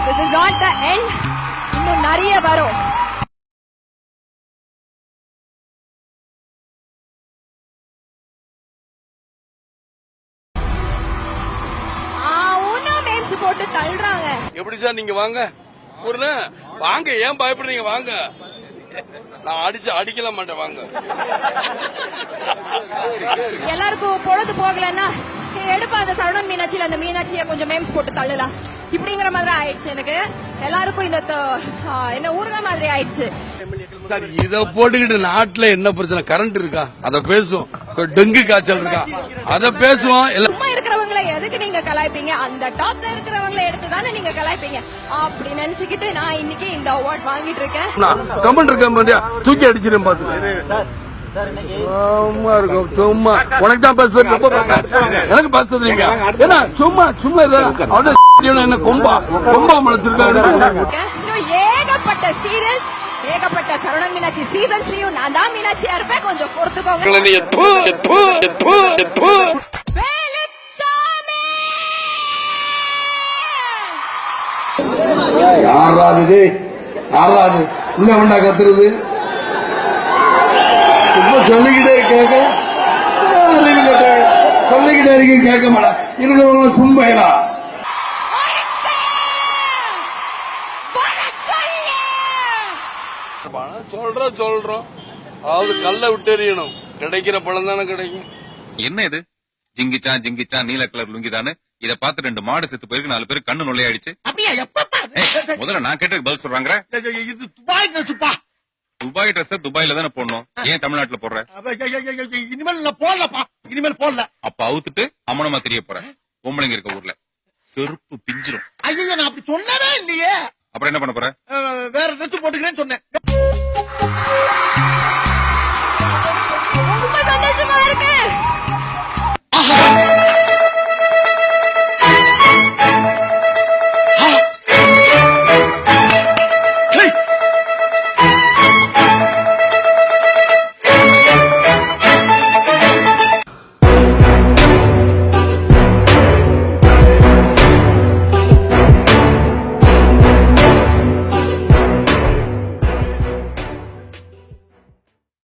This is not the end. இன்னும் நிறைய வரும். மேம்ஸ் போட்டு தள்ளுறாங்க. எப்படி சார் நீங்க வாங்க வாங்க, ஏன் பயப்படுறீங்க? வாங்க, நான் அடிக்கல மாட்டேன். வாங்க. எல்லாருக்கும் பொழுது போகலன்னா எடுப்பா அந்த சரவணன் மீனாட்சியில அந்த மீனாட்சியை கொஞ்சம் மேம்ஸ் போட்டு தள்ளலாம் இப்படிங்கிற மாதிரி ஆயிடுச்சு. எனக்கு எல்லாருக்கும் இந்த என்ன ஊருக மாதிரி ஆயிடுச்சு. சார் இத போட்டுக்கிட்டு நாட்டுல என்ன பிரச்சனை? கரண்ட் இருக்கா? அத பேசுவோம். டெங்கு காய்ச்சல் இருக்கா? அத பேசுவோம். சும்மா இருக்கிறவங்களை எதுக்கு நீங்க கலாய்ப்பீங்க? அந்த டாப்ல இருக்கிறவங்களை எடுத்துதானே நீங்க கலாய்ப்பீங்க. அப்படி நினைச்சுக்கிட்டு நான் இன்னைக்கு இந்த அவார்ட் வாங்கிட்டு இருக்கேன். கமெண்ட் இருக்க தூக்கி அடிச்சிடும் பாத்து. சும்மா உனக்கு தான் பேசுறது, எனக்கு பேசுறது ஏன்னா சும்மா சும்மா என்ன கொம்பா முளைச்சிருக்காரு. ஏகப்பட்ட சீரியல்ஸ், ஏகப்பட்ட சரவணன் மீனாட்சி சீசன்ஸ்லயும் நான் தான் மீனாட்சியா இருப்பேன். கொஞ்சம் பொறுத்துக்கோங்க. யாராது யாராது உள்ள வேண்டா கத்துறது? சொல்லிக்கிட்டே கேட்க சொல்லிக்கிட்டே இருக்க கேட்க மாட்டேன். இருக்கிறவங்க சும்பையா சொல்றோம். அதாவது கல்ல விட்டெறியணும். கிடைக்கிற பழம் தானே கிடைக்கும். என்ன இது ஜிங்கிச்சான் ஜிங்கிச்சான் நீல கலர் லுங்கிதானு இத பார்த்து 2 மாடு செத்து போயிருக்கு, 4 பேருக்கு கண்ணு நொல்லையாயிடுச்சு. முதல்ல நான் கேட்டதுக்கு பதில் சொல்றாங்க. இது துபாய் ட்ரெஸ்ப்பா. துபாய் ட்ரெஸ் துபாயில தானே போடணும், ஏன் தமிழ்நாட்டுல போடுற? இனிமேல் நான் போடலப்பா, இனிமேல் போடல. அப்ப அவுத்துட்டு அம்மனமா தெரிய போற பொம்பளைங்க இருக்க ஊர்ல செருப்பு பிஞ்சிரும். ஐயோ நான் அப்படி சொன்னவே இல்லையே. அப்புறம் என்ன பண்ண போற? வேற ட்ரெஸ் போட்டுக்கிறேன்னு சொன்னேன்.